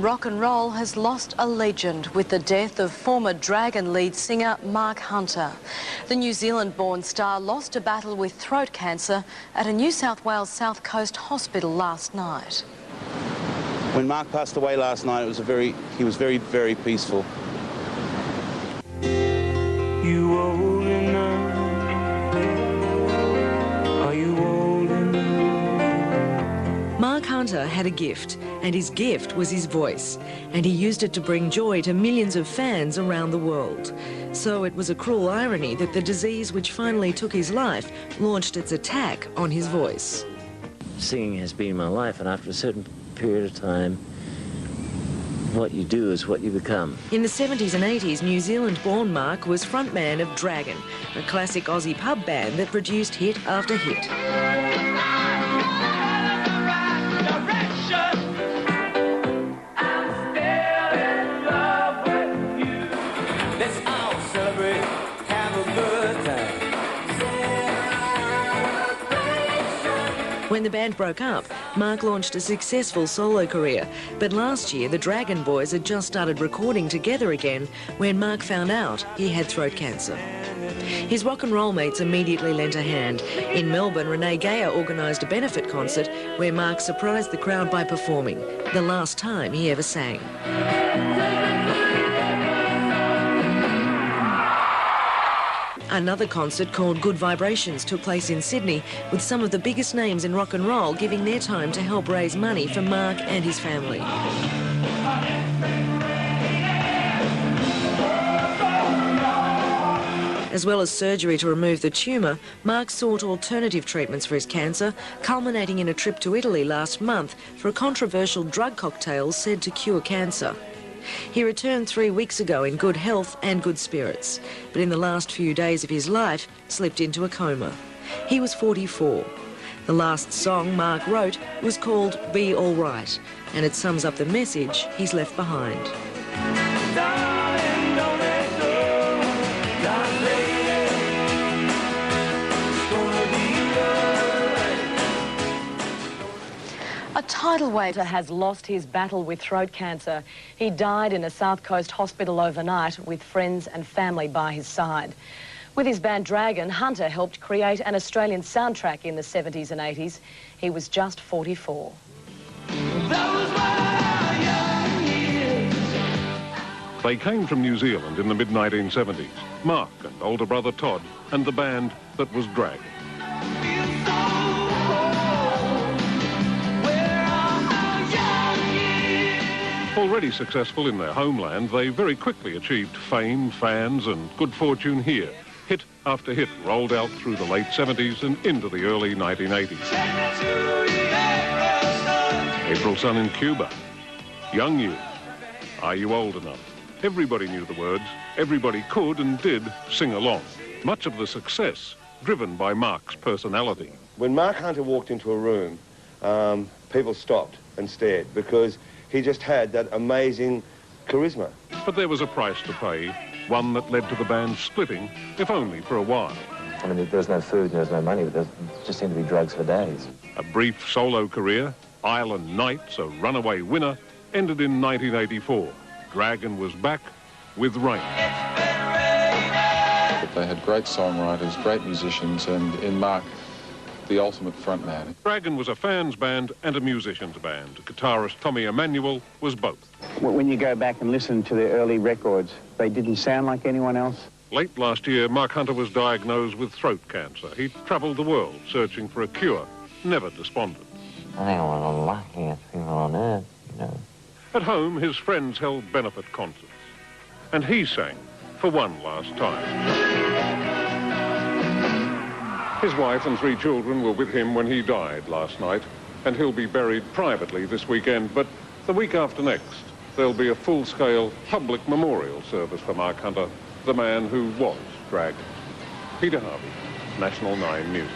rock and roll has lost a legend with the death of former Dragon lead singer Marc Hunter. The New Zealand-born star lost a battle with throat cancer at a New South Wales South Coast hospital last night. When Marc passed away last night, he was very, very peaceful. You old enough? Are you old enough? Marc Hunter had a gift, and his gift was his voice, and he used it to bring joy to millions of fans around the world. So it was a cruel irony that the disease which finally took his life launched its attack on his voice. Singing has been my life, and after a certain period of time, what you do is what you become. In the 70s and 80s, New Zealand-born Marc was frontman of Dragon, a classic Aussie pub band that produced hit after hit. When the band broke up, Marc launched a successful solo career. But last year, the Dragon boys had just started recording together again when Marc found out he had throat cancer. His rock and roll mates immediately lent a hand. In Melbourne, Renee Gayer organised a benefit concert where Marc surprised the crowd by performing, the last time he ever sang. Another concert called Good Vibrations took place in Sydney, with some of the biggest names in rock and roll giving their time to help raise money for Marc and his family. As well as surgery to remove the tumour, Marc sought alternative treatments for his cancer, culminating in a trip to Italy last month for a controversial drug cocktail said to cure cancer. He returned 3 weeks ago in good health and good spirits, but in the last few days of his life slipped into a coma. He was 44. The last song Marc wrote was called Be All Right, and it sums up the message he's left behind. A tidal wave has lost his battle with throat cancer. He died in a South Coast hospital overnight with friends and family by his side. With his band Dragon, Hunter helped create an Australian soundtrack in the 70s and 80s. He was just 44. They came from New Zealand in the mid-1970s, Marc and older brother Todd, and the band that was Dragon. Already successful in their homeland, they very quickly achieved fame, fans and good fortune here. Hit after hit rolled out through the late 70s and into the early 1980s. April Sun in Cuba, Young You, Are You Old Enough? Everybody knew the words, everybody could and did sing along. Much of the success driven by Marc's personality. When Marc Hunter walked into a room, people stopped and stared because he just had that amazing charisma. But there was a price to pay, one that led to the band splitting, if only for a while. I mean, there's no food and there's no money, but there just seemed to be drugs for days. A brief solo career, Island Nights, a runaway winner, ended in 1984. Dragon was back with Rain. They had great songwriters, great musicians, and in Marc, the ultimate frontman. Dragon was a fans band and a musicians band. Guitarist Tommy Emmanuel was both. When you go back and listen to their early records, they didn't sound like anyone else. Late last year, Marc Hunter was diagnosed with throat cancer. He travelled the world searching for a cure, never despondent. I think I'm one of the luckiest people on earth, you know. At home, his friends held benefit concerts, and he sang for one last time. His wife and 3 children were with him when he died last night, and he'll be buried privately this weekend, but the week after next, there'll be a full-scale public memorial service for Marc Hunter, the man who was Dragon. Peter Harvey, National 9 News.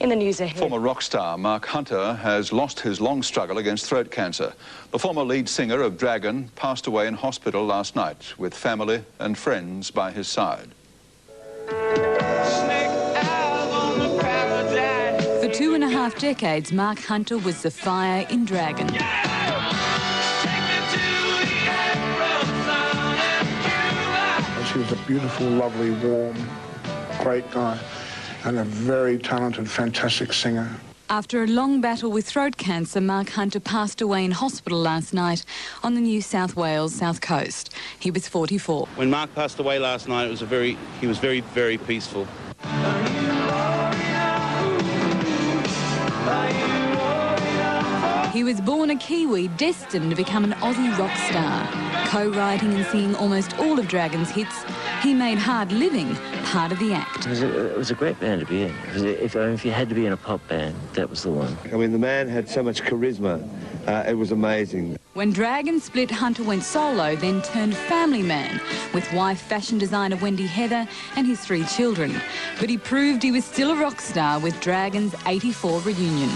In the news ahead. Former rock star Marc Hunter has lost his long struggle against throat cancer. The former lead singer of Dragon passed away in hospital last night with family and friends by his side. For 2.5 decades, Marc Hunter was the fire in Dragon. a beautiful, lovely, warm, great guy and a very talented, fantastic singer. After a long battle with throat cancer, Marc Hunter passed away in hospital last night on the New South Wales south coast. He was 44. When Marc passed away last night, he was very, very peaceful. He was born a Kiwi, destined to become an Aussie rock star. Co-writing and singing almost all of Dragon's hits, he made hard living part of the act. It was a great band to be in. If you had to be in a pop band, that was the one. I mean, the man had so much charisma. It was amazing. When Dragon split, Hunter went solo, then turned family man with wife fashion designer Wendy Heather and his 3 children. But he proved he was still a rock star with Dragon's '84 reunion.